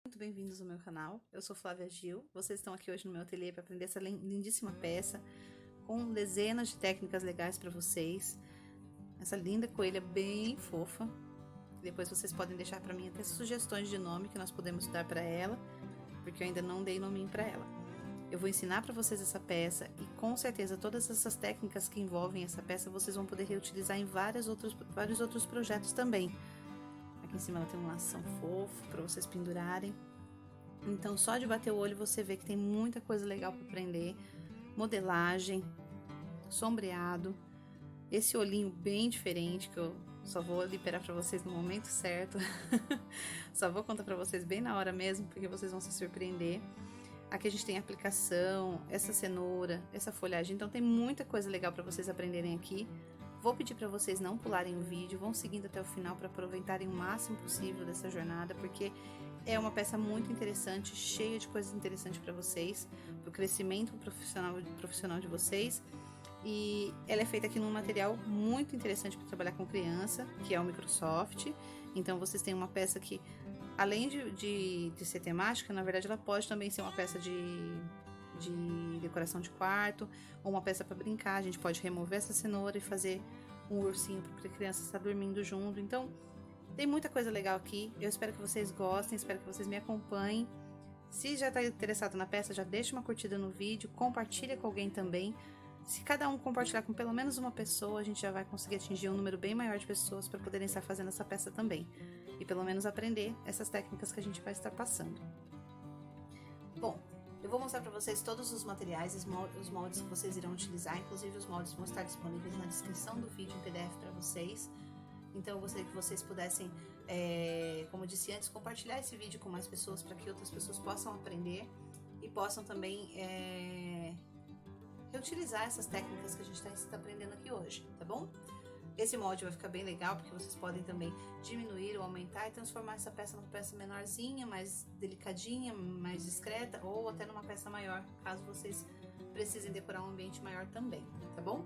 Muito bem-vindos ao meu canal, eu sou Flávia Gil, vocês estão aqui hoje no meu ateliê para aprender essa lindíssima peça com dezenas de técnicas legais para vocês, essa linda coelha bem fofa. Depois vocês podem deixar para mim até sugestões de nome que nós podemos dar para ela, porque eu ainda não dei nominho para ela. Eu vou ensinar para vocês essa peça e com certeza todas essas técnicas que envolvem essa peça vocês vão poder reutilizar em vários outros projetos também. Aqui em cima ela tem um lação fofo para vocês pendurarem. Então só de bater o olho você vê que tem muita coisa legal para aprender. Modelagem, sombreado, esse olhinho bem diferente que eu só vou liberar para vocês no momento certo. Só vou contar para vocês bem na hora mesmo, porque vocês vão se surpreender. Aqui a gente tem a aplicação, essa cenoura, essa folhagem, então tem muita coisa legal para vocês aprenderem aqui. Vou pedir para vocês não pularem o vídeo, vão seguindo até o final para aproveitarem o máximo possível dessa jornada, porque é uma peça muito interessante, cheia de coisas interessantes para vocês, para o crescimento profissional de vocês. E ela é feita aqui num material muito interessante para trabalhar com criança, que é o Microsoft. Então vocês têm uma peça que, além de ser temática, na verdade ela pode também ser uma peça de decoração de quarto, ou uma peça para brincar. A gente pode remover essa cenoura e fazer um ursinho para a criança estar dormindo junto. Então tem muita coisa legal aqui, eu espero que vocês gostem, espero que vocês me acompanhem. Se já está interessado na peça, já deixa uma curtida no vídeo, compartilha com alguém também. Se cada um compartilhar com pelo menos uma pessoa, a gente já vai conseguir atingir um número bem maior de pessoas para poderem estar fazendo essa peça também. E pelo menos aprender essas técnicas que a gente vai estar passando. Bom, eu vou mostrar para vocês todos os materiais, os moldes que vocês irão utilizar, inclusive os moldes vão estar disponíveis na descrição do vídeo em PDF para vocês. Então eu gostaria que vocês pudessem, como eu disse antes, compartilhar esse vídeo com mais pessoas para que outras pessoas possam aprender e possam também reutilizar essas técnicas que a gente está aprendendo aqui hoje, tá bom? Esse molde vai ficar bem legal porque vocês podem também diminuir ou aumentar e transformar essa peça numa peça menorzinha, mais delicadinha, mais discreta, ou até numa peça maior, caso vocês precisem decorar um ambiente maior também, tá bom?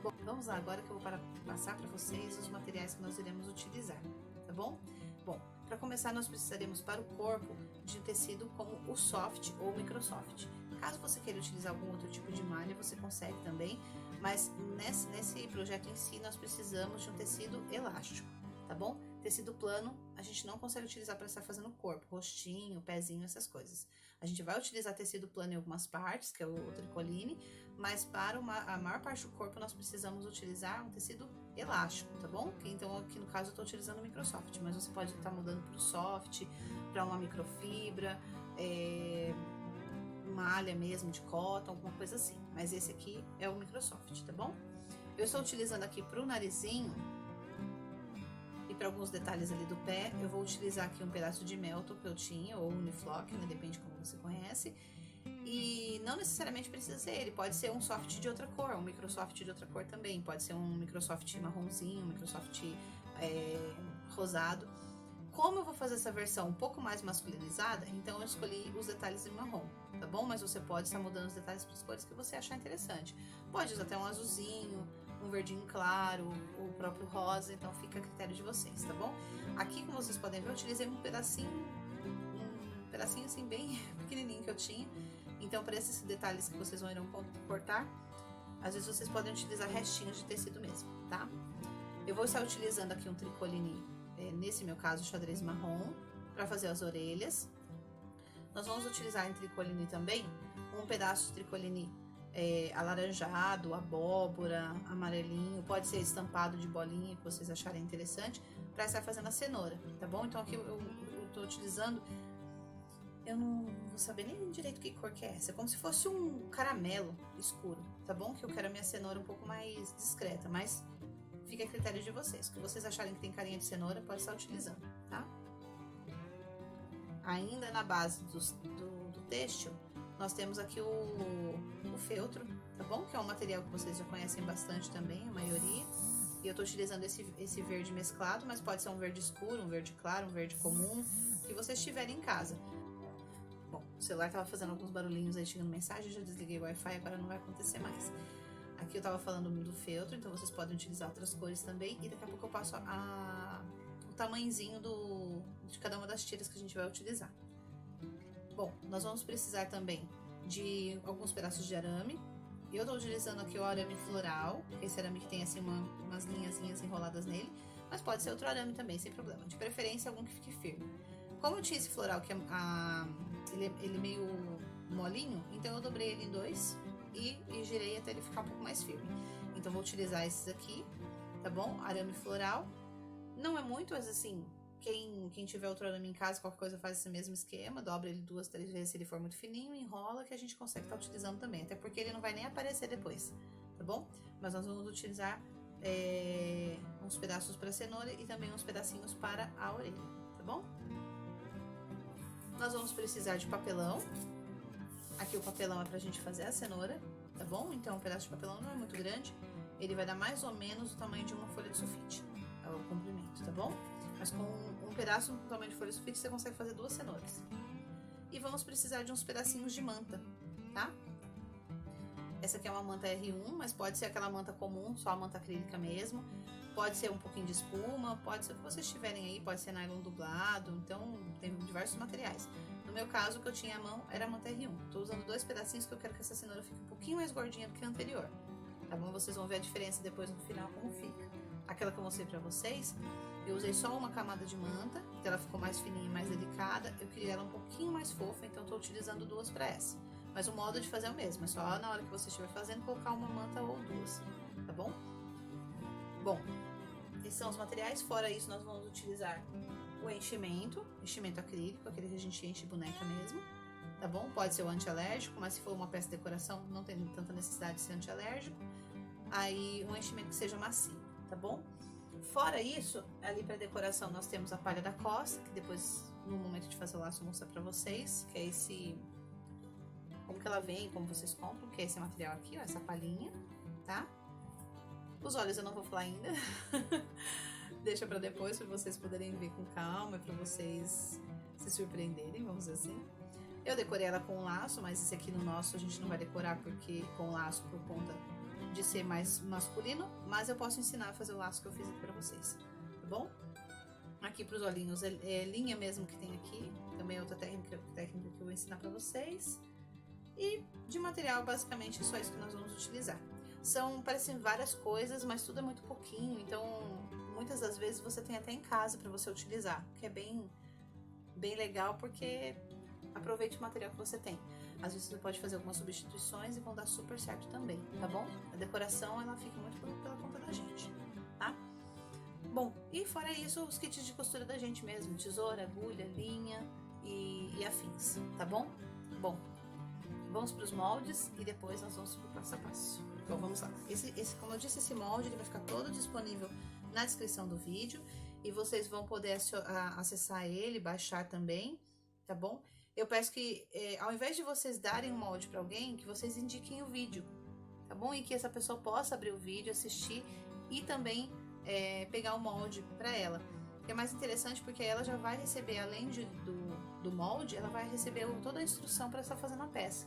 Bom, vamos lá agora que eu vou passar para vocês os materiais que nós iremos utilizar, tá bom? Bom, para começar nós precisaremos para o corpo de tecido como o soft ou o microsoft. Caso você queira utilizar algum outro tipo de malha, você consegue também, mas nesse projeto em si nós precisamos de um tecido elástico, tá bom? Tecido plano a gente não consegue utilizar para estar fazendo o corpo, rostinho, pezinho, essas coisas. A gente vai utilizar tecido plano em algumas partes, que é o tricoline, mas para a maior parte do corpo nós precisamos utilizar um tecido elástico, tá bom? Então aqui no caso eu estou utilizando o Microsoft, mas você pode estar mudando para o soft, para uma microfibra, malha mesmo de cotton, alguma coisa assim. Mas esse aqui é o Microsoft, tá bom? Eu estou utilizando aqui para o narizinho e para alguns detalhes ali do pé, eu vou utilizar aqui um pedaço de Melton que eu tinha, ou Uniflock, né? Depende como você conhece. E não necessariamente precisa ser ele, pode ser um soft de outra cor, um Microsoft de outra cor também. Pode ser um Microsoft marronzinho, um Microsoft rosado. Como eu vou fazer essa versão um pouco mais masculinizada, então eu escolhi os detalhes em marrom, tá bom? Mas você pode estar mudando os detalhes para as cores que você achar interessante. Pode usar até um azulzinho, um verdinho claro, o próprio rosa, então fica a critério de vocês, tá bom? Aqui, como vocês podem ver, eu utilizei um pedacinho assim bem pequenininho que eu tinha. Então, para esses detalhes que vocês irão cortar, às vezes vocês podem utilizar restinhos de tecido mesmo, tá? Eu vou estar utilizando aqui um tricoline, nesse meu caso, xadrez marrom, para fazer as orelhas. Nós vamos utilizar em tricoline também um pedaço de tricoline alaranjado, abóbora, amarelinho, pode ser estampado de bolinha que vocês acharem interessante, para estar fazendo a cenoura, tá bom? Então aqui eu tô utilizando, eu não vou saber nem direito que cor que é essa, é como se fosse um caramelo escuro, tá bom? Que eu quero a minha cenoura um pouco mais discreta, mas fica a critério de vocês. O que vocês acharem que tem carinha de cenoura, pode estar utilizando, tá? Ainda na base do têxtil, nós temos aqui o feltro, tá bom? Que é um material que vocês já conhecem bastante também, a maioria. E eu tô utilizando esse verde mesclado, mas pode ser um verde escuro, um verde claro, um verde comum, que vocês tiverem em casa. Bom, o celular tava fazendo alguns barulhinhos aí, chegando mensagem, já desliguei o Wi-Fi, agora não vai acontecer mais. Aqui eu tava falando do feltro, então vocês podem utilizar outras cores também. E daqui a pouco eu passo o tamanhozinho de cada uma das tiras que a gente vai utilizar. Bom, nós vamos precisar também de alguns pedaços de arame. Eu tô utilizando aqui o arame floral, esse arame que tem assim umas linhazinhas enroladas nele, mas pode ser outro arame também, sem problema. De preferência, algum que fique firme. Como eu tinha esse floral que ele é meio molinho, então eu dobrei ele em dois e girei até ele ficar um pouco mais firme. Então vou utilizar esses aqui, tá bom? Arame floral. Não é muito, mas assim, quem tiver outro arame em casa, qualquer coisa faz esse mesmo esquema, dobra ele 2, 3 vezes se ele for muito fininho, enrola, que a gente consegue estar utilizando também, até porque ele não vai nem aparecer depois, tá bom? Mas nós vamos utilizar uns pedaços para cenoura e também uns pedacinhos para a orelha, tá bom? Nós vamos precisar de papelão. Aqui o papelão é pra gente fazer a cenoura, tá bom? Então um pedaço de papelão não é muito grande, ele vai dar mais ou menos o tamanho de uma folha de sulfite, é o comprimento, tá bom? Mas com um pedaço do tamanho de folha de sulfite você consegue fazer 2 cenouras. E vamos precisar de uns pedacinhos de manta, tá? Essa aqui é uma manta R1, mas pode ser aquela manta comum, só a manta acrílica mesmo. Pode ser um pouquinho de espuma, pode ser o que vocês tiverem aí, pode ser nylon dublado, então tem diversos materiais. No meu caso, o que eu tinha à mão era a manta R1. Tô usando 2 pedacinhos que eu quero que essa cenoura fique um pouquinho mais gordinha do que a anterior. Tá bom? Vocês vão ver a diferença depois no final como fica. Aquela que eu mostrei pra vocês, eu usei só uma camada de manta, então ela ficou mais fininha e mais delicada. Eu queria ela um pouquinho mais fofa, então tô utilizando 2 para essa. Mas o modo de fazer é o mesmo, é só na hora que você estiver fazendo colocar uma manta ou 2, tá bom? Bom, esses são os materiais. Fora isso, nós vamos utilizar o enchimento acrílico, aquele que a gente enche boneca mesmo, tá bom? Pode ser o antialérgico, mas se for uma peça de decoração, não tem tanta necessidade de ser antialérgico. Aí, um enchimento que seja macio, tá bom? Fora isso, ali para decoração, nós temos a palha da costa, que depois, no momento de fazer o laço, eu vou mostrar pra vocês, que é esse... como que ela vem, como vocês compram, que é esse material aqui, ó, essa palhinha, tá? Os olhos eu não vou falar ainda. Deixa pra depois, pra vocês poderem ver com calma, pra vocês se surpreenderem, vamos dizer assim. Eu decorei ela com laço, mas esse aqui no nosso a gente não vai decorar porque com laço por conta de ser mais masculino, mas eu posso ensinar a fazer o laço que eu fiz aqui pra vocês, tá bom? Aqui pros olhinhos é linha mesmo que tem aqui, também é outra técnica que eu vou ensinar pra vocês. E de material, basicamente, é só isso que nós vamos utilizar. Parecem várias coisas, mas tudo é muito pouquinho, então muitas das vezes você tem até em casa para você utilizar, que é bem legal, porque aproveite o material que você tem. Às vezes você pode fazer algumas substituições e vão dar super certo também, tá bom? A decoração, ela fica muito pela conta da gente, tá? Bom, e fora isso, os kits de costura da gente mesmo, tesoura, agulha, linha e afins, tá bom? Bom, vamos para os moldes e depois nós vamos para o passo a passo. Então vamos lá. Como eu disse, esse molde ele vai ficar todo disponível na descrição do vídeo e vocês vão poder acessar ele, baixar também, tá bom? Eu peço que ao invés de vocês darem um molde para alguém, que vocês indiquem o vídeo, tá bom? E que essa pessoa possa abrir o vídeo, assistir e também pegar o molde para ela. Que é mais interessante porque ela já vai receber, além do molde, ela vai receber toda a instrução para estar fazendo a peça.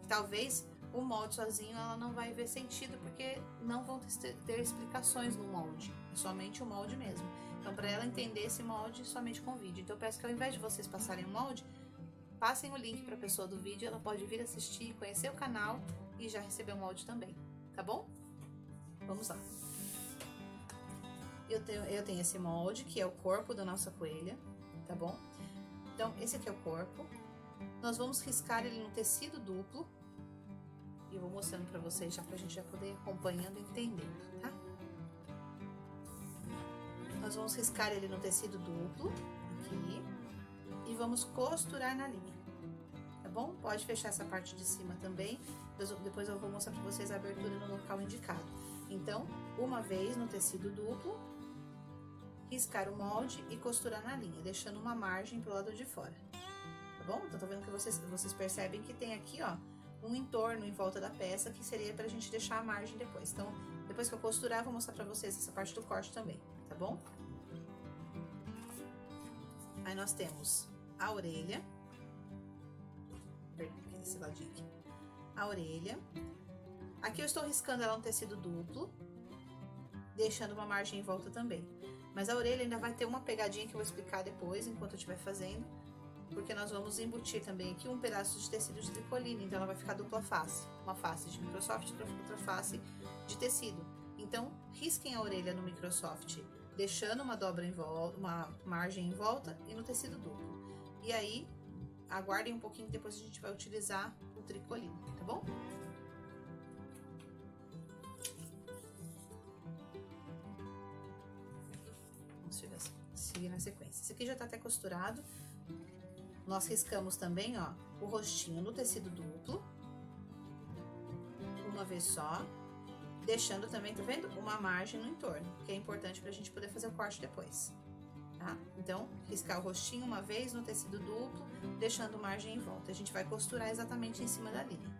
Talvez o molde sozinho ela não vai ver sentido, porque não vão ter explicações no molde, é somente o molde mesmo. Então, para ela entender esse molde, somente com o vídeo. Então, eu peço que ao invés de vocês passarem o molde, passem o link para a pessoa do vídeo, ela pode vir assistir, conhecer o canal e já receber o molde também, tá bom? Vamos lá. Eu tenho esse molde, que é o corpo da nossa coelha, tá bom? Então, esse aqui é o corpo. Nós vamos riscar ele no tecido duplo. E eu vou mostrando pra vocês já pra gente já poder ir acompanhando e entendendo, tá? Nós vamos riscar ele no tecido duplo, aqui. E vamos costurar na linha, tá bom? Pode fechar essa parte de cima também. Depois eu vou mostrar pra vocês a abertura no local indicado. Então, uma vez no tecido duplo, riscar o molde e costurar na linha, deixando uma margem pro lado de fora. Bom? Então, tá vendo que vocês percebem que tem aqui, ó, um entorno em volta da peça, que seria pra gente deixar a margem depois. Então, depois que eu costurar, eu vou mostrar pra vocês essa parte do corte também, tá bom? Aí nós temos a orelha. Perdão, aqui desse ladinho aqui. A orelha. Aqui eu estou riscando ela no tecido duplo, deixando uma margem em volta também. Mas a orelha ainda vai ter uma pegadinha que eu vou explicar depois, enquanto eu estiver fazendo. porque nós vamos embutir também aqui um pedaço de tecido de tricoline, então ela vai ficar dupla face, uma face de Microsoft e outra face de tecido. Então, risquem a orelha no Microsoft, deixando uma dobra em volta, uma margem em volta e no tecido duplo. E aí, aguardem um pouquinho, depois a gente vai utilizar o tricoline, tá bom? Vamos seguir na sequência. Esse aqui já tá até costurado. Nós riscamos também, ó, o rostinho no tecido duplo, uma vez só, deixando também, tá vendo? Uma margem no entorno, que é importante pra gente poder fazer o corte depois, tá? Então, riscar o rostinho uma vez no tecido duplo, deixando margem em volta. A gente vai costurar exatamente em cima da linha.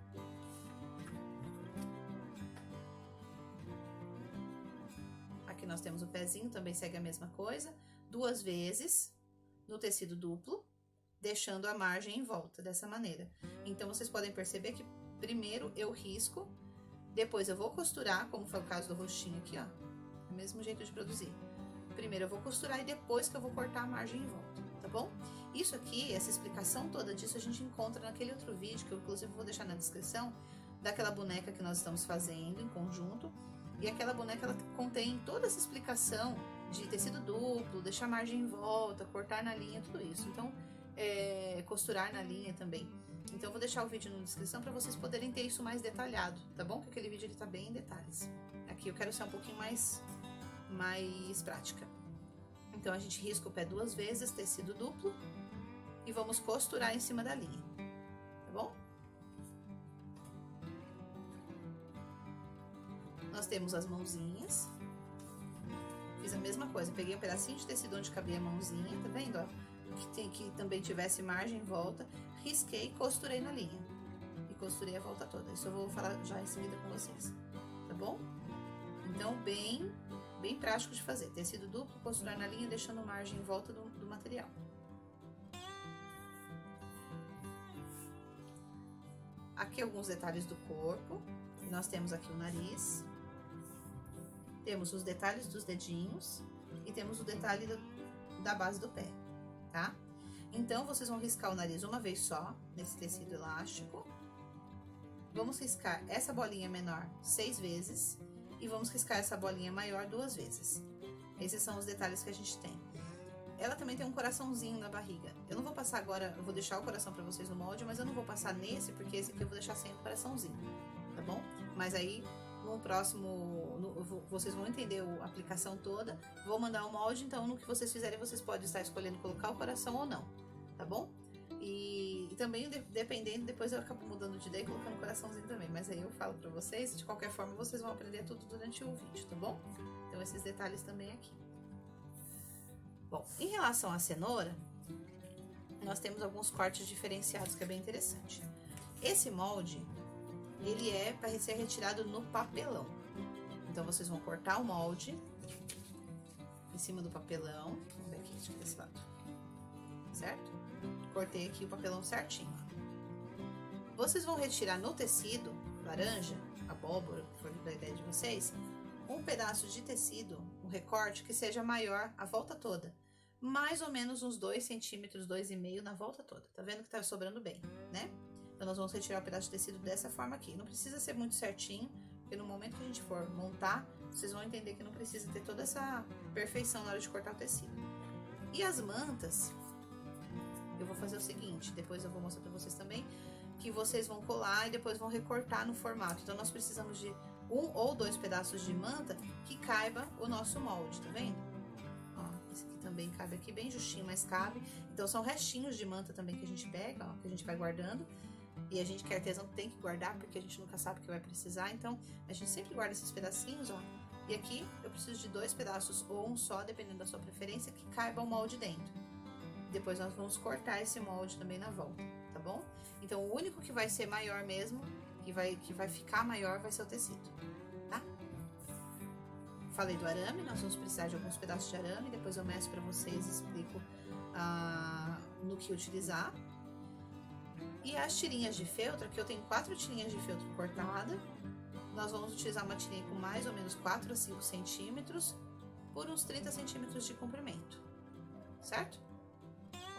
Aqui nós temos o pezinho, também segue a mesma coisa, 2 vezes no tecido duplo, deixando a margem em volta, dessa maneira. Então, vocês podem perceber que primeiro eu risco, depois eu vou costurar, como foi o caso do rostinho aqui, ó. É o mesmo jeito de produzir. Primeiro eu vou costurar e depois que eu vou cortar a margem em volta, tá bom? Isso aqui, essa explicação toda disso, a gente encontra naquele outro vídeo, que eu inclusive vou deixar na descrição, daquela boneca que nós estamos fazendo em conjunto. E aquela boneca, ela contém toda essa explicação de tecido duplo, deixar a margem em volta, cortar na linha, tudo isso. Então, costurar na linha também. Então, eu vou deixar o vídeo na descrição para vocês poderem ter isso mais detalhado, tá bom? Porque aquele vídeo ele tá bem em detalhes. Aqui eu quero ser um pouquinho mais prática. Então, a gente risca o pé 2 vezes, tecido duplo, e vamos costurar em cima da linha, tá bom? Nós temos as mãozinhas. Fiz a mesma coisa, peguei um pedacinho de tecido onde cabia a mãozinha, tá vendo, ó? Que também tivesse margem em volta, risquei e costurei na linha. E costurei a volta toda. Isso eu vou falar já em seguida com vocês, tá bom? Então, bem prático de fazer. Tecido duplo, costurar na linha, deixando margem em volta do material. Aqui alguns detalhes do corpo. Nós temos aqui o nariz. Temos os detalhes dos dedinhos. E temos o detalhe da base do pé. Tá? Então, vocês vão riscar o nariz uma vez só, nesse tecido elástico. Vamos riscar essa bolinha menor 6 vezes. E vamos riscar essa bolinha maior 2 vezes. Esses são os detalhes que a gente tem. Ela também tem um coraçãozinho na barriga. Eu não vou passar agora, eu vou deixar o coração pra vocês no molde, mas eu não vou passar nesse, porque esse aqui eu vou deixar sem o coraçãozinho, tá bom? Mas aí, no próximo, vocês vão entender a aplicação toda. Vou mandar o molde, então no que vocês fizerem, vocês podem estar escolhendo colocar o coração ou não, tá bom? E também, dependendo, depois eu acabo mudando de ideia e colocando o coraçãozinho também. Mas aí eu falo pra vocês, de qualquer forma, vocês vão aprender tudo durante o vídeo, tá bom? Então, esses detalhes também aqui. Bom, em relação à cenoura, nós temos alguns cortes diferenciados, que é bem interessante. Esse molde, ele é para ser retirado no papelão. Então, vocês vão cortar o molde em cima do papelão. Vamos ver aqui, deixa eu ver desse lado. Certo? Cortei aqui o papelão certinho. Vocês vão retirar no tecido, laranja, abóbora, que for da ideia de vocês, um pedaço de tecido, um recorte que seja maior a volta toda. Mais ou menos uns 2 centímetros, 2,5 na volta toda. Tá vendo que tá sobrando bem, né? Então, nós vamos retirar o pedaço de tecido dessa forma aqui. Não precisa ser muito certinho, porque no momento que a gente for montar, vocês vão entender que não precisa ter toda essa perfeição na hora de cortar o tecido. E as mantas, eu vou fazer o seguinte, depois eu vou mostrar pra vocês também, que vocês vão colar e depois vão recortar no formato. Então, nós precisamos de 1 ou 2 pedaços de manta que caiba o nosso molde, tá vendo? Ó, esse aqui também cabe aqui bem justinho, mas cabe. Então, são restinhos de manta também que a gente pega, ó, que a gente vai guardando. E a gente que é artesão tem que guardar, porque a gente nunca sabe o que vai precisar. Então, a gente sempre guarda esses pedacinhos, ó. E aqui, eu preciso de 2 pedaços ou um só, dependendo da sua preferência, que caiba o molde dentro. Depois, nós vamos cortar esse molde também na volta, tá bom? Então, o único que vai ser maior mesmo, que vai ficar maior, vai ser o tecido, tá? Falei do arame, nós vamos precisar de alguns pedaços de arame, depois eu mestro pra vocês e explico no que utilizar. E as tirinhas de feltro, aqui eu tenho 4 tirinhas de feltro cortada. Nós vamos utilizar uma tirinha com mais ou menos 4 a 5 centímetros por uns 30 centímetros de comprimento, certo?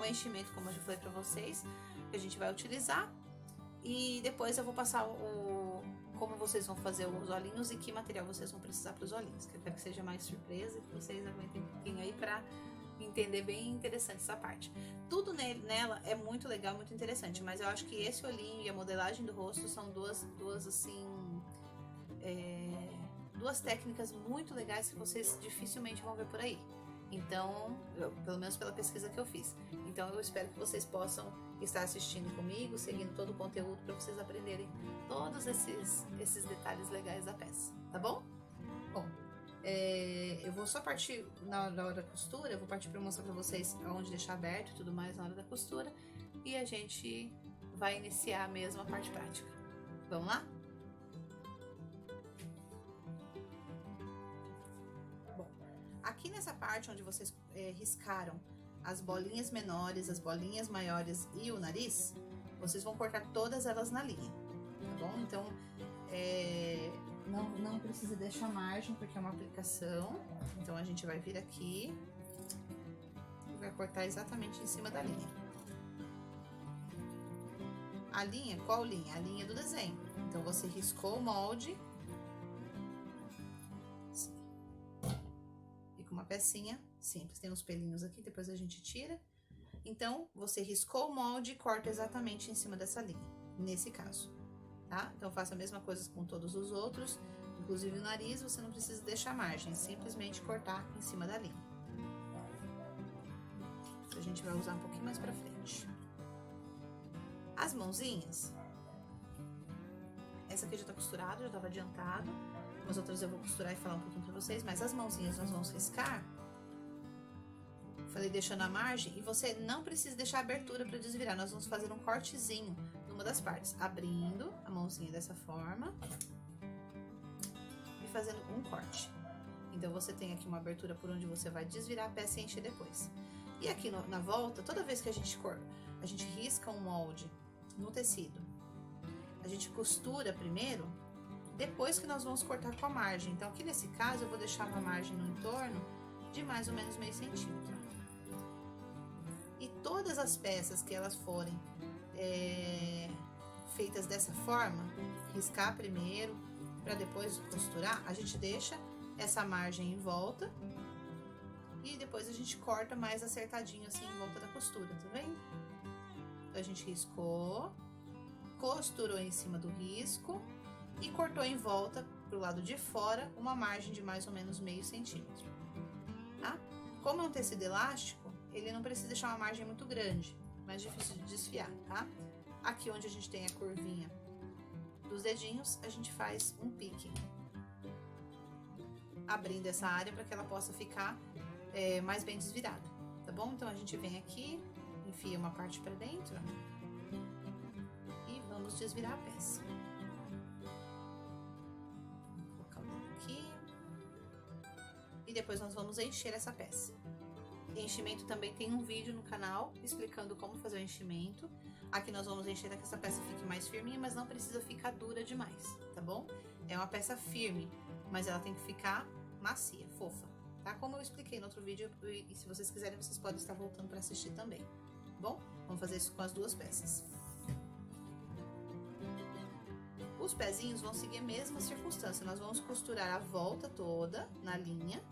Um enchimento, como eu já falei pra vocês, que a gente vai utilizar. E depois eu vou passar como vocês vão fazer os olhinhos e que material vocês vão precisar para os olhinhos, que eu quero que seja mais surpresa e que vocês aguentem um pouquinho aí para entender bem interessante essa parte. Tudo nela é muito legal, muito interessante, mas eu acho que esse olhinho e a modelagem do rosto são duas técnicas muito legais que vocês dificilmente vão ver por aí. Então, pelo menos pela pesquisa que eu fiz. Então eu espero que vocês possam estar assistindo comigo, seguindo todo o conteúdo para vocês aprenderem todos esses detalhes legais da peça, tá bom? Bom, eu vou só partir na hora da costura, eu vou partir para mostrar para vocês onde deixar aberto e tudo mais na hora da costura, e a gente vai iniciar mesmo a parte prática. Vamos lá? Bom, aqui nessa parte onde vocês riscaram as bolinhas menores, as bolinhas maiores e o nariz, vocês vão cortar todas elas na linha, tá bom? Então, não precisa deixar margem, porque é uma aplicação. Então, a gente vai vir aqui e vai cortar exatamente em cima da linha. A linha, qual linha? A linha do desenho. Então, você riscou o molde. E com uma pecinha simples. Tem uns pelinhos aqui, depois a gente tira. Então, você riscou o molde e corta exatamente em cima dessa linha, nesse caso, tá? Então, faça a mesma coisa com todos os outros, inclusive o nariz, você não precisa deixar margem, simplesmente cortar em cima da linha. A gente vai usar um pouquinho mais pra frente. As mãozinhas, essa aqui já tá costurada, já tava adiantado, as outras eu vou costurar e falar um pouquinho pra vocês, mas as mãozinhas nós vamos riscar. Falei deixando a margem, e você não precisa deixar abertura para desvirar. Nós vamos fazer um cortezinho numa das partes, abrindo a mãozinha dessa forma e fazendo um corte. Então, você tem aqui uma abertura por onde você vai desvirar a peça e encher depois. E aqui na volta, toda vez que a gente risca um molde no tecido, a gente costura primeiro, depois que nós vamos cortar com a margem. Então, aqui nesse caso, eu vou deixar uma margem no entorno de mais ou menos meio centímetro. E todas as peças que elas forem feitas dessa forma, riscar primeiro para depois costurar, a gente deixa essa margem em volta e depois a gente corta mais acertadinho assim em volta da costura, tá vendo? Então, a gente riscou, costurou em cima do risco e cortou em volta pro lado de fora uma margem de mais ou menos meio centímetro, tá? Como é um tecido elástico, ele não precisa deixar uma margem muito grande, mais difícil de desfiar, tá? Aqui onde a gente tem a curvinha dos dedinhos, a gente faz um pique, abrindo essa área para que ela possa ficar mais bem desvirada, tá bom? Então, a gente vem aqui, enfia uma parte para dentro e vamos desvirar a peça. Vou colocar o dedo aqui e depois nós vamos encher essa peça. Enchimento também tem um vídeo no canal explicando como fazer o enchimento. Aqui nós vamos encher para que essa peça fique mais firminha, mas não precisa ficar dura demais, tá bom? É uma peça firme, mas ela tem que ficar macia, fofa, tá? Como eu expliquei no outro vídeo, e se vocês quiserem, vocês podem estar voltando para assistir também, tá bom? Vamos fazer isso com as duas peças. Os pezinhos vão seguir a mesma circunstância, nós vamos costurar a volta toda na linha,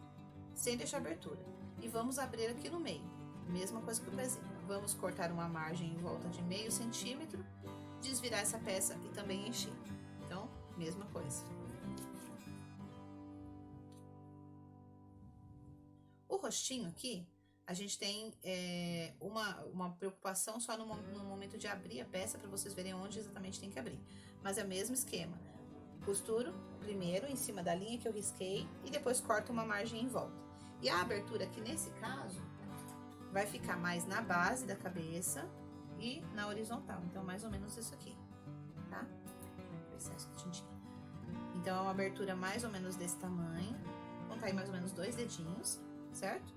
sem deixar abertura. E vamos abrir aqui no meio, mesma coisa que o pezinho. Vamos cortar uma margem em volta de meio centímetro, desvirar essa peça e também encher. Então, mesma coisa. O rostinho aqui, a gente tem uma preocupação só no momento de abrir a peça, para vocês verem onde exatamente tem que abrir. Mas é o mesmo esquema. Costuro primeiro em cima da linha que eu risquei e depois corto uma margem em volta. E a abertura aqui, nesse caso, vai ficar mais na base da cabeça e na horizontal. Então, mais ou menos isso aqui, tá? Então, é uma abertura mais ou menos desse tamanho. Vão estar aí mais ou menos 2 dedinhos, certo?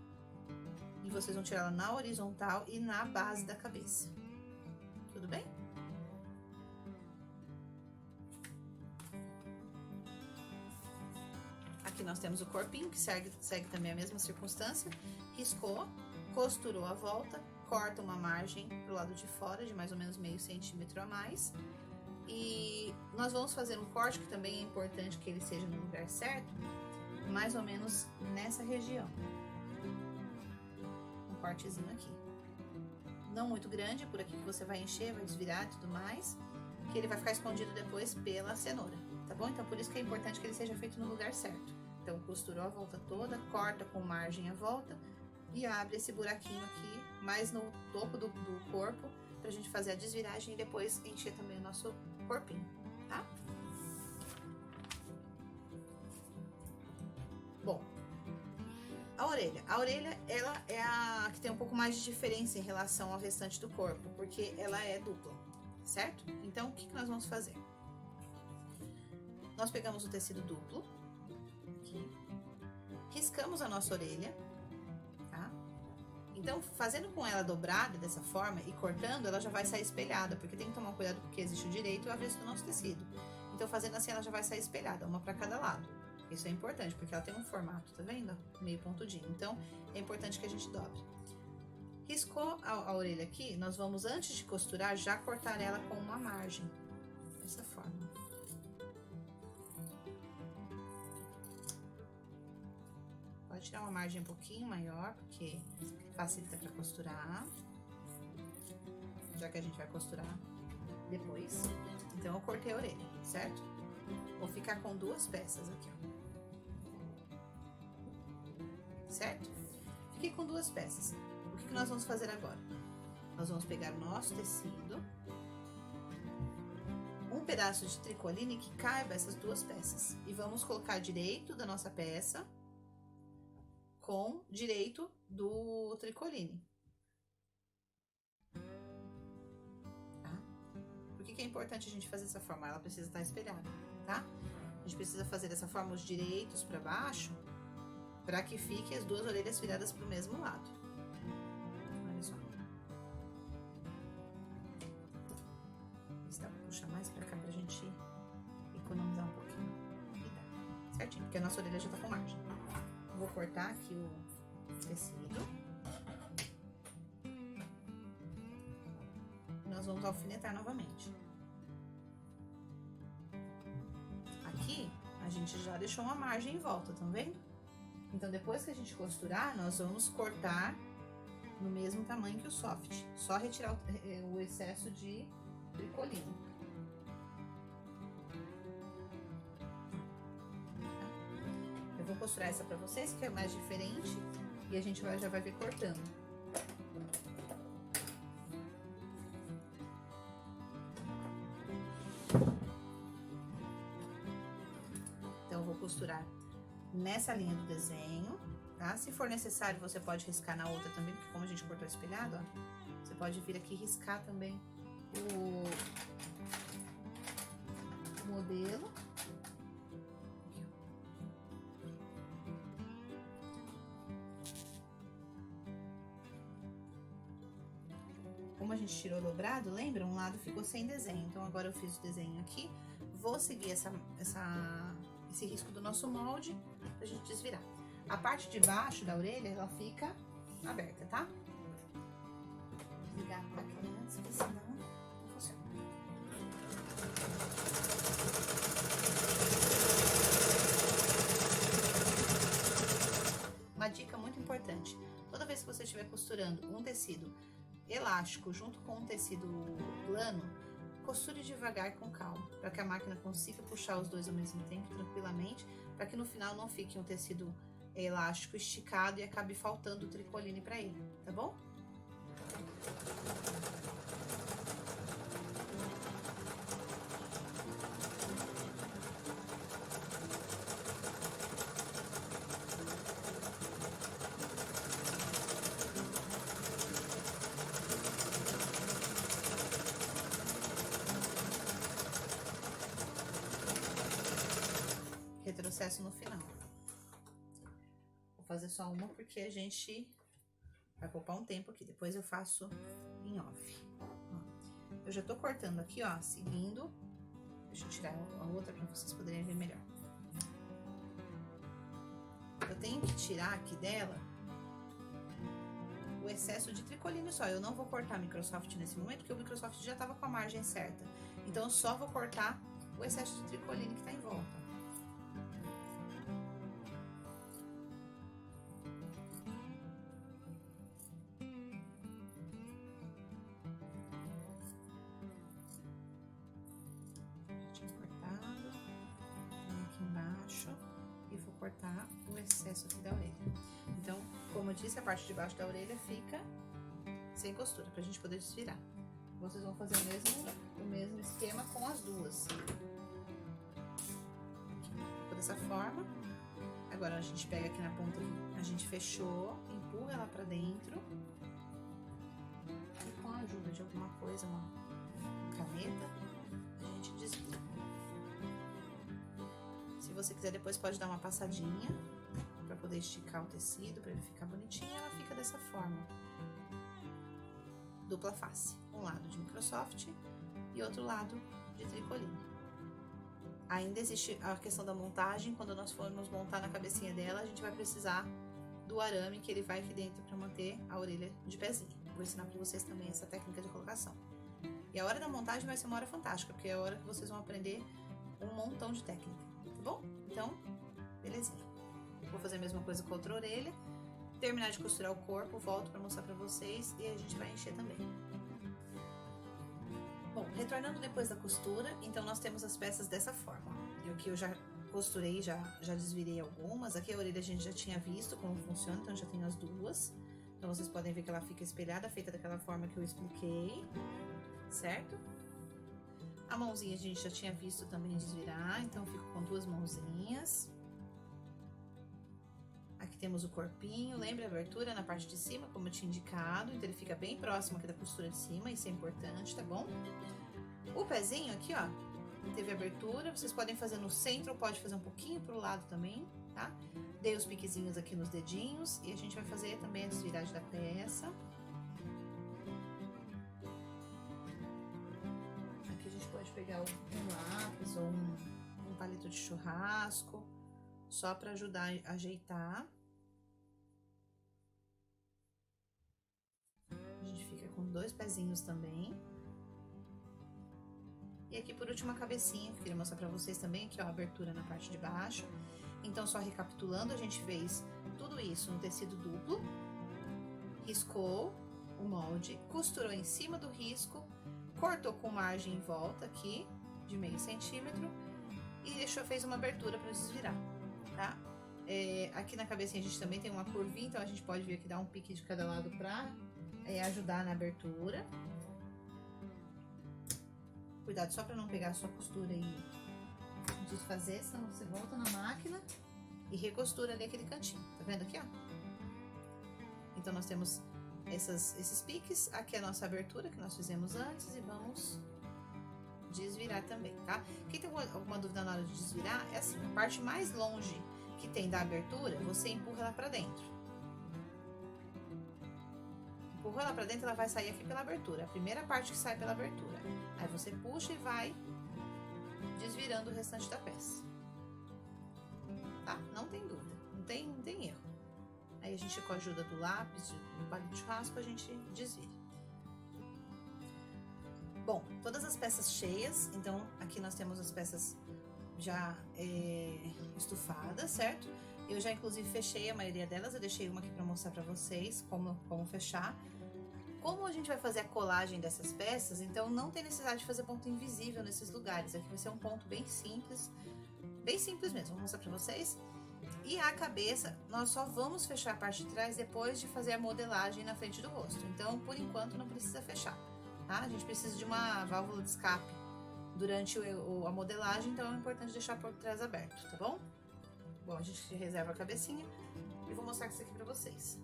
E vocês vão tirar ela na horizontal e na base da cabeça. Tudo bem? Aqui nós temos o corpinho, que segue também a mesma circunstância. Riscou, costurou a volta, corta uma margem pro lado de fora, de mais ou menos meio centímetro a mais. E nós vamos fazer um corte, que também é importante que ele seja no lugar certo, mais ou menos nessa região. Um cortezinho aqui. Não muito grande, por aqui que você vai encher, vai desvirar e tudo mais, que ele vai ficar escondido depois pela cenoura, tá bom? Então por isso que é importante que ele seja feito no lugar certo. Então costurou a volta toda, corta com margem a volta e abre esse buraquinho aqui, mais no topo do corpo, pra gente fazer a desviragem e depois encher também o nosso corpinho, tá? Bom, a orelha, ela é a que tem um pouco mais de diferença em relação ao restante do corpo, porque ela é dupla, certo? Então, o que nós vamos fazer? Nós pegamos o tecido duplo, aqui, riscamos a nossa orelha, tá? Então, fazendo com ela dobrada dessa forma e cortando, ela já vai sair espelhada, porque tem que tomar cuidado porque existe o direito e o avesso do nosso tecido. Então, fazendo assim, ela já vai sair espelhada, uma para cada lado. Isso é importante, porque ela tem um formato, tá vendo? Meio pontudinho. Então, é importante que a gente dobre. Riscou a orelha aqui, nós vamos, antes de costurar, já cortar ela com uma margem. Dessa forma. Pode tirar uma margem um pouquinho maior, porque facilita para costurar. Já que a gente vai costurar depois. Então, eu cortei a orelha, certo? Vou ficar com duas peças aqui, ó. Certo? Fiquei com duas peças. O que nós vamos fazer agora? Nós vamos pegar o nosso tecido, um pedaço de tricoline que caiba essas duas peças, e vamos colocar direito da nossa peça com direito do tricoline. Tá? Por que é importante a gente fazer dessa forma? Ela precisa estar espelhada, tá? A gente precisa fazer dessa forma os direitos para baixo, para que fiquem as duas orelhas viradas para o mesmo lado. Olha só. Dá para puxar mais para cá pra gente economizar um pouquinho. E dá. Certinho, porque a nossa orelha já tá com margem. Vou cortar aqui o tecido. E nós vamos alfinetar novamente. Aqui, a gente já deixou uma margem em volta, estão vendo? Então, depois que a gente costurar, nós vamos cortar no mesmo tamanho que o soft. Só retirar o excesso de tricoline. Eu vou costurar essa pra vocês, que é mais diferente, e a gente já vai ver cortando. Então, eu vou costurar nessa linha do desenho, tá? Se for necessário, você pode riscar na outra também, porque como a gente cortou espelhado, ó, você pode vir aqui riscar também o modelo. Como a gente tirou dobrado, lembra? Um lado ficou sem desenho, então agora eu fiz o desenho aqui. Vou seguir esse risco do nosso molde pra gente desvirar. A parte de baixo da orelha, ela fica aberta, tá? Vou desligar a máquina antes, porque senão não funciona. Uma dica muito importante: toda vez que você estiver costurando um tecido elástico junto com um tecido plano, costure devagar com calma, para que a máquina consiga puxar os dois ao mesmo tempo, tranquilamente, para que no final não fique um tecido elástico esticado e acabe faltando o tricoline para ele, tá bom? Retrocesso no final. Vou fazer só uma porque a gente vai poupar um tempo aqui. Depois eu faço em off. Ó, eu já tô cortando aqui, ó, seguindo. Deixa eu tirar a outra para vocês poderem ver melhor. Eu tenho que tirar aqui dela o excesso de tricoline só. Eu não vou cortar Microsoft nesse momento, porque o Microsoft já tava com a margem certa. Então, eu só vou cortar o excesso de tricoline que tá em volta. Cortar o excesso aqui da orelha. Então, como eu disse, a parte de baixo da orelha fica sem costura, pra gente poder desvirar. Vocês vão fazer o mesmo esquema com as duas. Dessa forma. Agora, a gente pega aqui na ponta que a gente fechou, empurra ela pra dentro. E com a ajuda de alguma coisa, uma caneta, a gente desvira. Se você quiser, depois pode dar uma passadinha para poder esticar o tecido, para ele ficar bonitinho. Ela fica dessa forma. Dupla face. Um lado de Microsoft e outro lado de tricoline. Ainda existe a questão da montagem. Quando nós formos montar na cabecinha dela, a gente vai precisar do arame que ele vai aqui dentro para manter a orelha de pezinho. Vou ensinar para vocês também essa técnica de colocação. E a hora da montagem vai ser uma hora fantástica, porque é a hora que vocês vão aprender um montão de técnica. Bom, então, belezinha. Vou fazer a mesma coisa com a outra orelha. Terminar de costurar o corpo, volto para mostrar para vocês e a gente vai encher também. Bom, retornando depois da costura, então nós temos as peças dessa forma. Aqui eu já costurei, já desvirei algumas. Aqui a orelha a gente já tinha visto como funciona, então já tenho as duas. Então vocês podem ver que ela fica espelhada, feita daquela forma que eu expliquei, certo? A mãozinha a gente já tinha visto também desvirar, então eu fico com duas mãozinhas. Aqui temos o corpinho, lembra a abertura na parte de cima, como eu tinha indicado, então ele fica bem próximo aqui da costura de cima, isso é importante, tá bom? O pezinho aqui, ó, teve abertura, vocês podem fazer no centro ou pode fazer um pouquinho pro lado também, tá? Dei os piquezinhos aqui nos dedinhos e a gente vai fazer também a desviragem da peça. Pode pegar um lápis ou um palito de churrasco, só para ajudar a ajeitar. A gente fica com dois pezinhos também. E aqui por último a cabecinha, que eu queria mostrar para vocês também, aqui ó, a abertura na parte de baixo. Então só recapitulando, a gente fez tudo isso no tecido duplo, riscou o molde, costurou em cima do risco, cortou com margem em volta aqui, de meio centímetro, e fez uma abertura para desvirar, tá? Aqui na cabecinha a gente também tem uma curvinha, então a gente pode vir aqui dar um pique de cada lado para ajudar na abertura. Cuidado só para não pegar a sua costura e desfazer, senão você volta na máquina e recostura ali aquele cantinho, tá vendo aqui, ó? Então nós temos esses piques, aqui é a nossa abertura que nós fizemos antes e vamos desvirar também, tá? Quem tem alguma dúvida na hora de desvirar, é assim, a parte mais longe que tem da abertura, você empurra ela pra dentro. Empurrou ela pra dentro, ela vai sair aqui pela abertura, a primeira parte que sai pela abertura. Aí você puxa e vai desvirando o restante da peça, tá? Não tem dúvida, não tem erro. Aí a gente, com a ajuda do lápis, do palito de churrasco, a gente desvira. Bom, todas as peças cheias, então aqui nós temos as peças já estufadas, certo? Eu já inclusive fechei a maioria delas, eu deixei uma aqui para mostrar para vocês como fechar. Como a gente vai fazer a colagem dessas peças, então não tem necessidade de fazer ponto invisível nesses lugares. Aqui vai ser um ponto bem simples mesmo, vou mostrar para vocês. E a cabeça, nós só vamos fechar a parte de trás depois de fazer a modelagem na frente do rosto. Então, por enquanto, não precisa fechar, tá? A gente precisa de uma válvula de escape durante a modelagem, então é importante deixar por trás aberto, tá bom? Bom, a gente reserva a cabecinha e vou mostrar isso aqui pra vocês.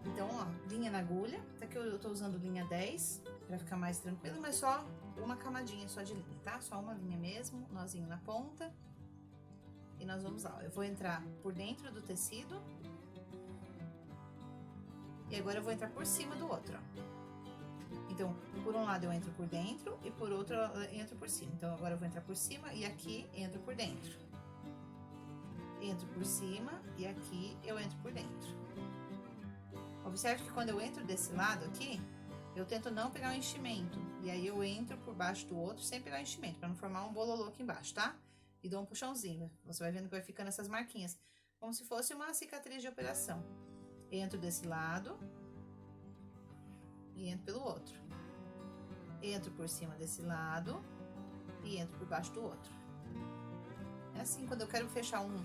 Então, ó, linha na agulha. Aqui eu tô usando linha 10 pra ficar mais tranquilo, mas só uma camadinha só de linha, tá? Só uma linha mesmo, nozinho na ponta. E nós vamos lá, ó. Eu vou entrar por dentro do tecido. E agora eu vou entrar por cima do outro, ó. Então, por um lado eu entro por dentro e por outro eu entro por cima. Então, agora eu vou entrar por cima e aqui entro por dentro. entro por cima e aqui eu entro por dentro. Observe que quando eu entro desse lado aqui, eu tento não pegar o enchimento. E aí eu entro por baixo do outro sem pegar o enchimento, para não formar um bololô aqui embaixo, tá? E dou um puxãozinho. Você vai vendo que vai ficando essas marquinhas, como se fosse uma cicatriz de operação. Entro desse lado e entro pelo outro. Entro por cima desse lado e entro por baixo do outro. É assim, quando eu quero fechar um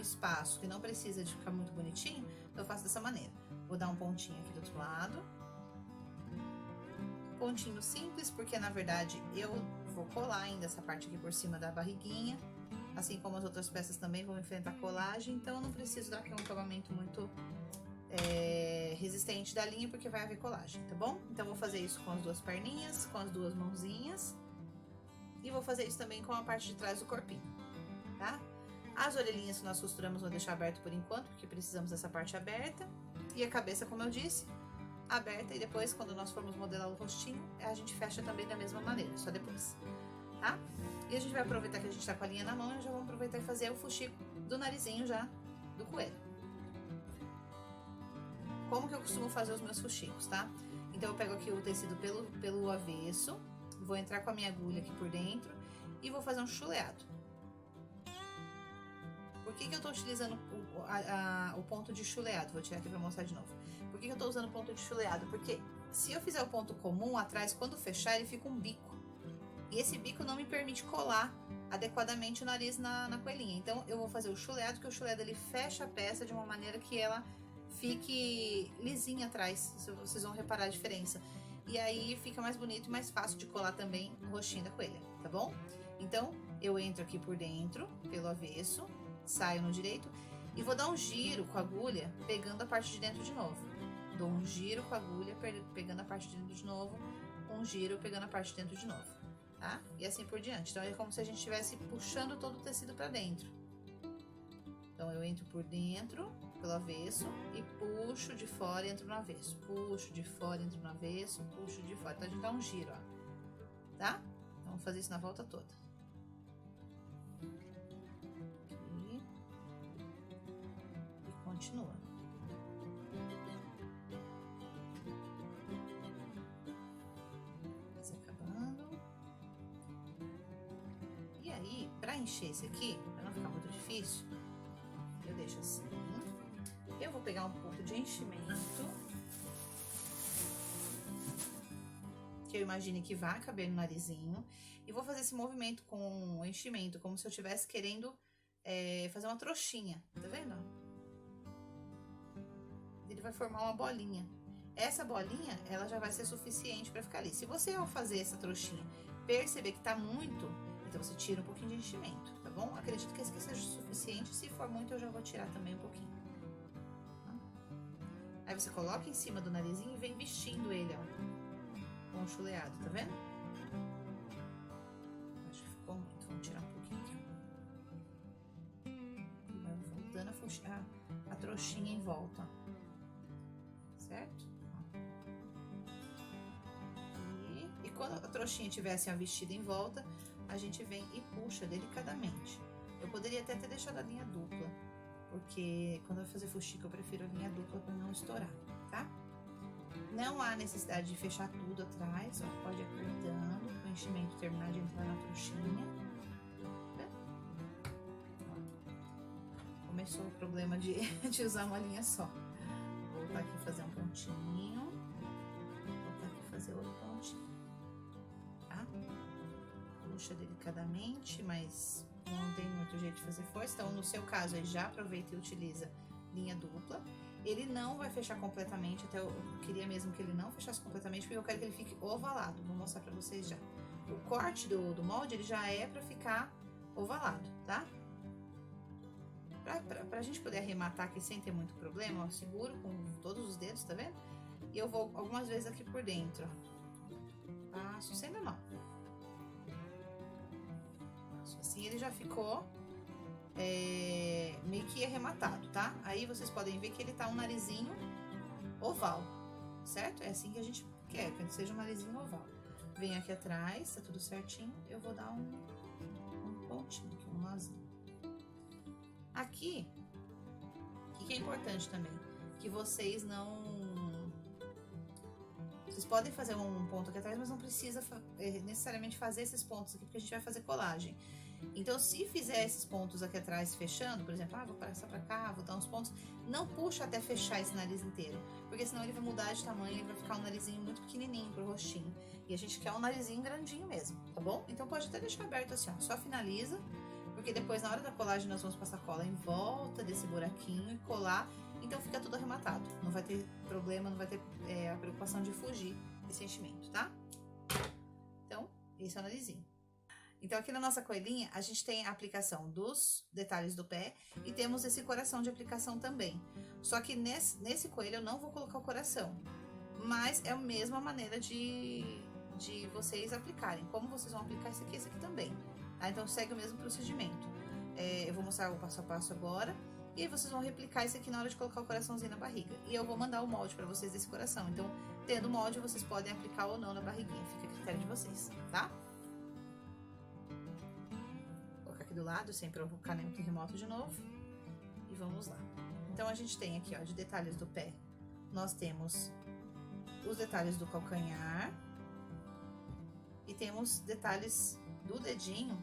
espaço que não precisa de ficar muito bonitinho, eu faço dessa maneira. Vou dar um pontinho aqui do outro lado. Pontinho simples, porque na verdade eu vou colar ainda essa parte aqui por cima da barriguinha. Assim como as outras peças também vão enfrentar colagem, então eu não preciso dar aqui um acabamento muito resistente da linha, porque vai haver colagem, tá bom? Então vou fazer isso com as duas perninhas, com as duas mãozinhas. E vou fazer isso também com a parte de trás do corpinho, tá? As orelhinhas que nós costuramos vou deixar aberto por enquanto, porque precisamos dessa parte aberta. E a cabeça, como eu disse, aberta. E depois, quando nós formos modelar o rostinho, a gente fecha também da mesma maneira, só depois, tá? E a gente vai aproveitar que a gente tá com a linha na mão e já vamos aproveitar e fazer o fuxico do narizinho já do coelho. Como que eu costumo fazer os meus fuxicos, tá? Então eu pego aqui o tecido pelo avesso, vou entrar com a minha agulha aqui por dentro e vou fazer um chuleado. Por que eu tô utilizando o ponto de chuleado? Vou tirar aqui pra mostrar de novo. Por que eu tô usando o ponto de chuleado? Porque se eu fizer o ponto comum atrás, quando fechar, ele fica um bico. E esse bico não me permite colar adequadamente o nariz na coelhinha. Então, eu vou fazer o chuleado, que o chuleado ele fecha a peça de uma maneira que ela fique lisinha atrás. Vocês vão reparar a diferença. E aí fica mais bonito e mais fácil de colar também o rostinho da coelha, tá bom? Então, eu entro aqui por dentro, pelo avesso, saio no direito e vou dar um giro com a agulha, pegando a parte de dentro de novo. Dou um giro com a agulha, pegando a parte de dentro de novo, um giro, pegando a parte de dentro de novo, tá? E assim por diante. Então, é como se a gente estivesse puxando todo o tecido pra dentro. Então, eu entro por dentro, pelo avesso, e puxo de fora e entro no avesso. Puxo de fora, entro no avesso, puxo de fora. Então, a gente dá um giro, ó. Tá? Então, vamos fazer isso na volta toda. Aqui. E continua. Quase acabando. E aí, pra encher esse aqui, pra não ficar muito difícil, eu deixo assim. Eu vou pegar um pouco de enchimento, que eu imagine que vai caber no narizinho, e vou fazer esse movimento com o enchimento, como se eu estivesse querendo fazer uma trouxinha, tá vendo? Ele vai formar uma bolinha. Essa bolinha, ela já vai ser suficiente para ficar ali. Se você, ao fazer essa trouxinha, perceber que tá muito, então você tira um pouquinho de enchimento, tá bom? Acredito que esse aqui seja o suficiente. Se for muito, eu já vou tirar também um pouquinho. Aí você coloca em cima do narizinho e vem vestindo ele, ó, com o chuleado, tá vendo? Acho que ficou muito, vamos tirar um pouquinho aqui, ó. E vai voltando a trouxinha em volta, certo? E quando a trouxinha estiver assim, vestida em volta, a gente vem e puxa delicadamente. Eu poderia até ter deixado a linha dupla, porque quando eu vou fazer fuxico eu prefiro a linha dupla para não estourar, tá? Não há necessidade de fechar tudo atrás, ó, pode ir apertando, o enchimento terminar de entrar na trouxinha. Ó, começou o problema de usar uma linha só. Vou voltar aqui fazer um pontinho, voltar aqui fazer outro pontinho, tá? Puxa delicadamente, mas não tem muito jeito de fazer força, então no seu caso aí já aproveita e utiliza linha dupla. Ele não vai fechar completamente, até eu queria mesmo que ele não fechasse completamente, porque eu quero que ele fique ovalado, vou mostrar pra vocês já. O corte do molde, ele já é pra ficar ovalado, tá? Pra gente poder arrematar aqui sem ter muito problema, ó, seguro com todos os dedos, tá vendo? E eu vou algumas vezes aqui por dentro, ó. Passo sem dar mão. Assim ele já ficou meio que arrematado, tá? Aí vocês podem ver que ele tá um narizinho oval, certo? É assim que a gente quer, que seja um narizinho oval. Venho aqui atrás, tá tudo certinho, eu vou dar um pontinho aqui, um nozinho. Aqui, o que é importante também? Que vocês não... Vocês podem fazer um ponto aqui atrás, mas não precisa necessariamente fazer esses pontos aqui, porque a gente vai fazer colagem. Então, se fizer esses pontos aqui atrás fechando, por exemplo, vou passar pra cá, vou dar uns pontos, não puxa até fechar esse nariz inteiro, porque senão ele vai mudar de tamanho e vai ficar um narizinho muito pequenininho pro rostinho. E a gente quer um narizinho grandinho mesmo, tá bom? Então, pode até deixar aberto assim, ó, só finaliza, porque depois, na hora da colagem, nós vamos passar cola em volta desse buraquinho e colar, então fica tudo arrematado. Não vai ter problema, não vai ter a preocupação de fugir desse enchimento, tá? Então, esse é o narizinho. Então, aqui na nossa coelhinha, a gente tem a aplicação dos detalhes do pé e temos esse coração de aplicação também. Só que nesse coelho eu não vou colocar o coração, mas é a mesma maneira de vocês aplicarem. Como vocês vão aplicar esse aqui também, tá? Então, segue o mesmo procedimento. Eu vou mostrar o passo a passo agora. E aí vocês vão replicar isso aqui na hora de colocar o coraçãozinho na barriga. E eu vou mandar o molde pra vocês desse coração. Então, tendo o molde, vocês podem aplicar ou não na barriguinha. Fica a critério de vocês, tá? Vou colocar aqui do lado, sem provocar nenhum terremoto de novo. E vamos lá. Então, a gente tem aqui, ó, de detalhes do pé. Nós temos os detalhes do calcanhar. E temos detalhes do dedinho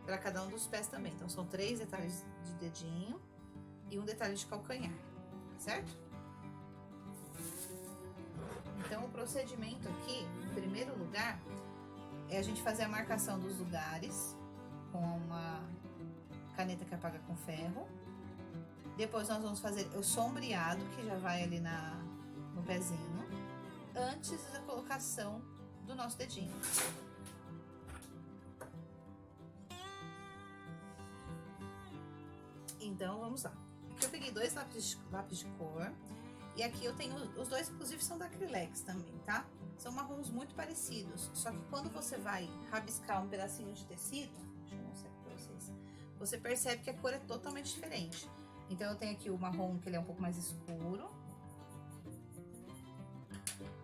para cada um dos pés também. Então, são 3 detalhes de dedinho e um detalhe de calcanhar, certo? Então, o procedimento aqui, em primeiro lugar, é a gente fazer a marcação dos lugares com uma caneta que apaga com ferro. Depois, nós vamos fazer o sombreado, que já vai ali no pezinho, antes da colocação do nosso dedinho. Então, vamos lá. Aqui eu peguei 2 lápis de cor. E aqui eu tenho, os dois inclusive são da Acrylex também, tá? São marrons muito parecidos. Só que quando você vai rabiscar um pedacinho de tecido, deixa eu mostrar aqui pra vocês, você percebe que a cor é totalmente diferente. Então, eu tenho aqui o marrom, que ele é um pouco mais escuro.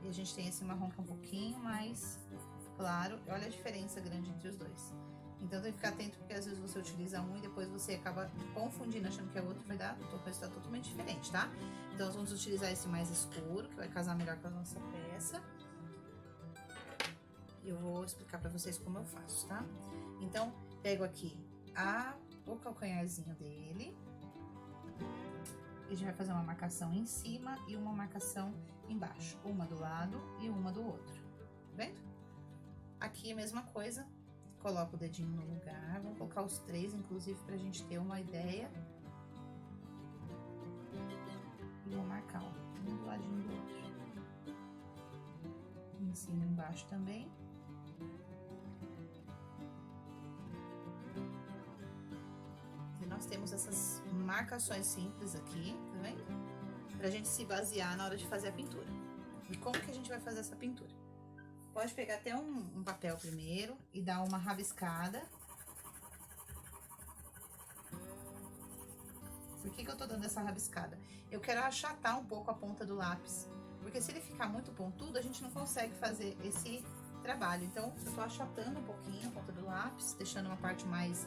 E a gente tem esse marrom que é um pouquinho mais claro. Olha a diferença grande entre os dois. Então, tem que ficar atento, porque às vezes você utiliza um e depois você acaba confundindo, achando que é outro, vai dar um resultado totalmente diferente, tá? Então, nós vamos utilizar esse mais escuro, que vai casar melhor com a nossa peça. E eu vou explicar pra vocês como eu faço, tá? Então, pego aqui o calcanharzinho dele. E a gente vai fazer uma marcação em cima e uma marcação embaixo. Uma do lado e uma do outro, tá vendo? Aqui a mesma coisa. Coloco o dedinho no lugar, vou colocar os 3, inclusive, pra gente ter uma ideia. E vou marcar, ó, um do ladinho do outro. Em cima e embaixo também. E nós temos essas marcações simples aqui, tá vendo? Pra gente se basear na hora de fazer a pintura. E como que a gente vai fazer essa pintura? Pode pegar até um papel primeiro e dar uma rabiscada. Por que eu tô dando essa rabiscada? Eu quero achatar um pouco a ponta do lápis, porque se ele ficar muito pontudo, a gente não consegue fazer esse trabalho. Então, eu tô achatando um pouquinho a ponta do lápis, deixando uma parte mais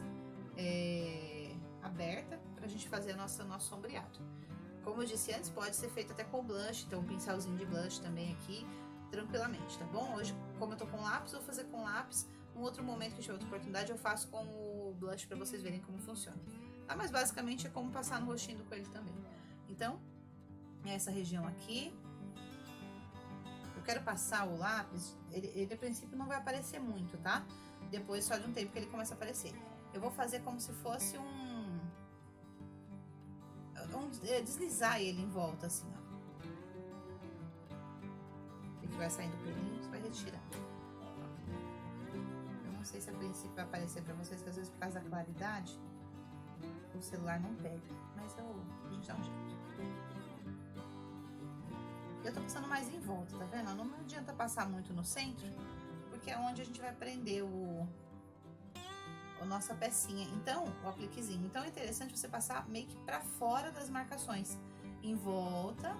aberta pra gente fazer nosso sombreado. Como eu disse antes, pode ser feito até com blush, então um pincelzinho de blush também aqui, tranquilamente, tá bom? Hoje, como eu tô com lápis, eu vou fazer com lápis. Um outro momento que eu tiver outra oportunidade, eu faço com o blush pra vocês verem como funciona. Tá? Mas basicamente é como passar no rostinho do coelho também. Então, essa região aqui, eu quero passar o lápis, ele a princípio não vai aparecer muito, tá? Depois, só de um tempo que ele começa a aparecer. Eu vou fazer como se fosse deslizar ele em volta, assim, ó. Vai saindo pelinho, você vai retirando. Eu não sei se a princípio vai aparecer pra vocês, que às vezes por causa da claridade o celular não pega, mas a gente dá um jeito. Eu tô passando mais em volta, tá vendo? Não adianta passar muito no centro, porque é onde a gente vai prender a nossa pecinha, então, o apliquezinho. Então, é interessante você passar meio que pra fora das marcações, em volta,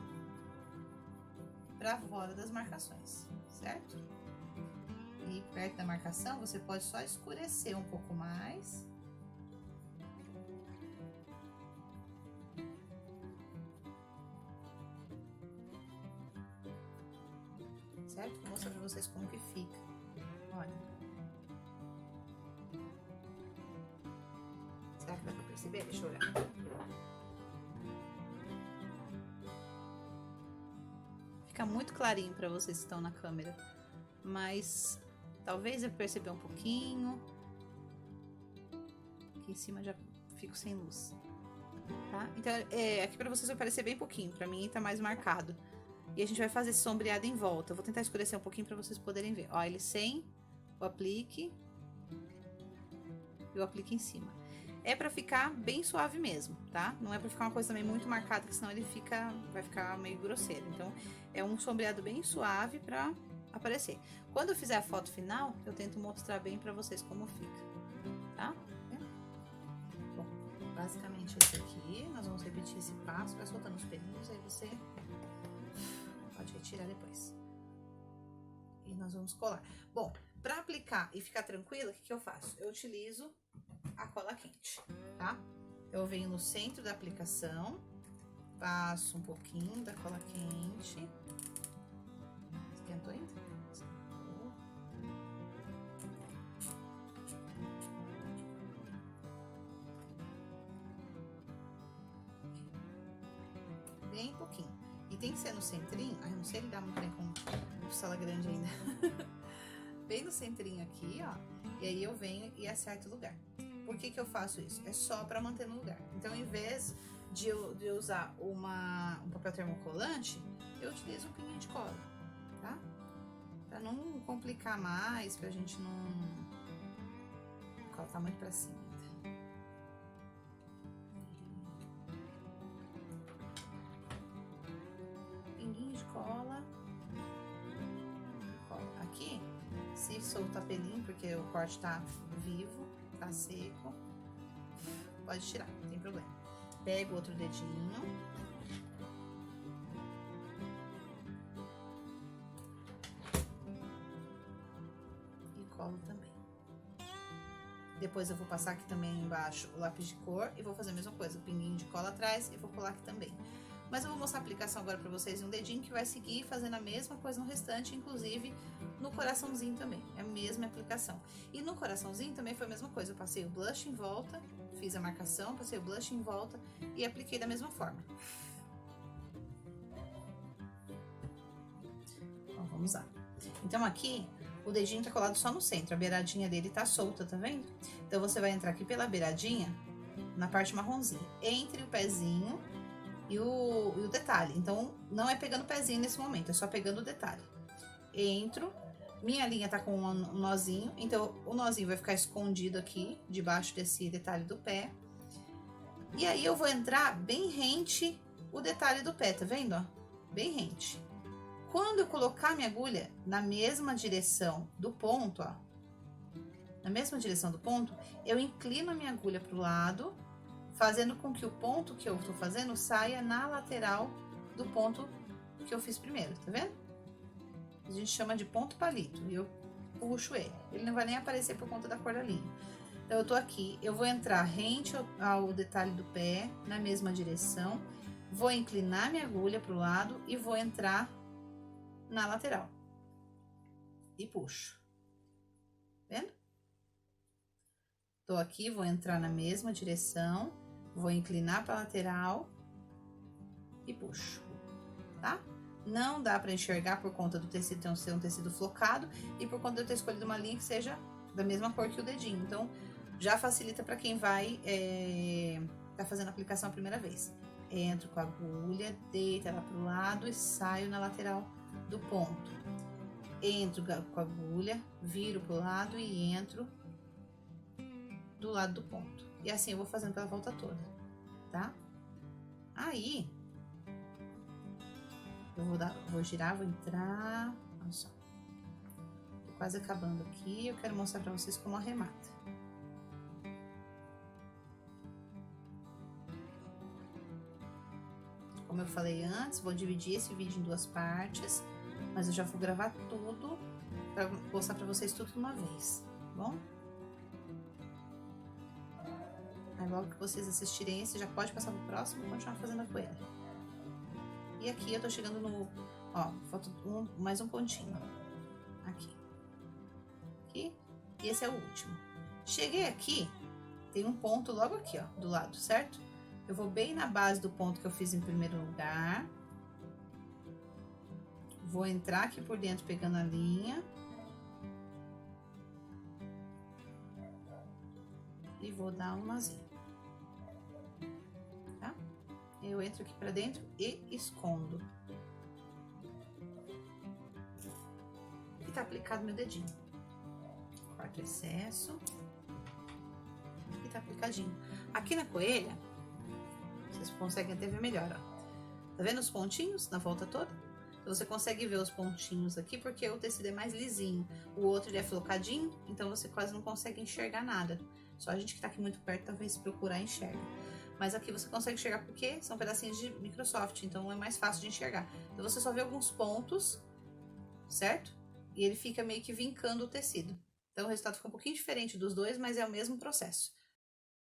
pra fora das marcações, certo? E perto da marcação, você pode só escurecer um pouco mais. certo? Vou mostrar pra vocês como que fica. Olha. Será que dá pra perceber? Deixa eu olhar. Fica muito clarinho pra vocês que estão na câmera, mas talvez eu perceber um pouquinho. Aqui em cima já fico sem luz, tá? Então, aqui pra vocês vai parecer bem pouquinho, pra mim tá mais marcado. E a gente vai fazer esse sombreado em volta. Eu vou tentar escurecer um pouquinho pra vocês poderem ver. Ó, ele sem o aplique e o aplique em cima. É pra ficar bem suave mesmo, tá? Não é pra ficar uma coisa também muito marcada, que senão ele vai ficar meio grosseiro. Então, é um sombreado bem suave pra aparecer. Quando eu fizer a foto final, eu tento mostrar bem pra vocês como fica, tá? Bom, basicamente esse aqui. Nós vamos repetir esse passo, vai soltando os pelinhos, aí você pode retirar depois. E nós vamos colar. Bom, pra aplicar e ficar tranquila, o que eu faço? Eu utilizo a cola quente, tá? Eu venho no centro da aplicação, passo um pouquinho da cola quente. Esquentou ainda? Esquentou. Bem pouquinho. E tem que ser no centrinho. Ai, eu não sei lidar muito bem com pistola grande ainda. Bem no centrinho aqui, ó. E aí eu venho e acerto o lugar. Por que eu faço isso? É só pra manter no lugar. Então, em vez de eu usar um papel termocolante, eu utilizo um pinguinho de cola, tá? Pra não complicar mais, pra gente não... A cola tá muito pra cima ainda. Pinguinho de cola. Aqui, se soltar pelinho, porque o corte tá vivo, tá seco, pode tirar, não tem problema. Pego outro dedinho. E colo também. Depois eu vou passar aqui também embaixo o lápis de cor e vou fazer a mesma coisa, o pinguinho de cola atrás e vou colar aqui também. Mas eu vou mostrar a aplicação agora pra vocês em um dedinho que vai seguir fazendo a mesma coisa no restante, inclusive no coraçãozinho também, é a mesma aplicação. E no coraçãozinho também foi a mesma coisa, eu passei o blush em volta, fiz a marcação, passei o blush em volta e apliquei da mesma forma. Então, vamos lá. Então aqui, o dedinho tá colado só no centro, a beiradinha dele tá solta, tá vendo? Então você vai entrar aqui pela beiradinha, na parte marronzinha, entre o pezinho e o detalhe. Então, não é pegando o pezinho nesse momento, é só pegando o detalhe. Entro, minha linha tá com um nozinho, então o nozinho vai ficar escondido aqui, debaixo desse detalhe do pé. E aí, eu vou entrar bem rente o detalhe do pé, tá vendo, ó? Bem rente. Quando eu colocar minha agulha na mesma direção do ponto, ó, na mesma direção do ponto, eu inclino a minha agulha pro lado, fazendo com que o ponto que eu tô fazendo saia na lateral do ponto que eu fiz primeiro, tá vendo? A gente chama de ponto palito, e eu puxo ele. Ele não vai nem aparecer por conta da cor da linha. Então, eu tô aqui, eu vou entrar rente ao detalhe do pé, na mesma direção, vou inclinar minha agulha pro lado e vou entrar na lateral. E puxo. Vendo? Tô aqui, vou entrar na mesma direção, vou inclinar para lateral e puxo, tá? Não dá para enxergar por conta do tecido ser um tecido flocado e por conta de eu ter escolhido uma linha que seja da mesma cor que o dedinho. Então, já facilita para quem vai tá fazendo a aplicação a primeira vez. Entro com a agulha, deito ela pro lado e saio na lateral do ponto. Entro com a agulha, viro pro lado e entro do lado do ponto. E assim eu vou fazendo pela volta toda, tá? Aí, eu vou girar, vou entrar, olha só. Tô quase acabando aqui, eu quero mostrar pra vocês como arremata. Como eu falei antes, vou dividir esse vídeo em duas partes, mas eu já vou gravar tudo pra mostrar pra vocês tudo de uma vez, tá bom? Aí logo que vocês assistirem esse, já pode passar pro próximo e continuar fazendo a coelha. E aqui eu tô chegando no... Ó, falta mais um pontinho. Aqui. Aqui. E esse é o último. Cheguei aqui, tem um ponto logo aqui, ó, do lado, certo? Eu vou bem na base do ponto que eu fiz em primeiro lugar. Vou entrar aqui por dentro pegando a linha. E vou dar um nozinho. Tá? Eu entro aqui pra dentro e escondo. E tá aplicado meu dedinho. Corto o excesso. E tá aplicadinho. Aqui na coelha, vocês conseguem até ver melhor, ó. Tá vendo os pontinhos na volta toda? Então, você consegue ver os pontinhos aqui porque o tecido é mais lisinho. O outro ele é flocadinho, então você quase não consegue enxergar nada. Só a gente que tá aqui muito perto, talvez se procurar enxerga. Mas aqui você consegue enxergar porque são pedacinhos de Microsoft, então é mais fácil de enxergar. Então você só vê alguns pontos, certo? E ele fica meio que vincando o tecido. Então o resultado fica um pouquinho diferente dos dois, mas é o mesmo processo.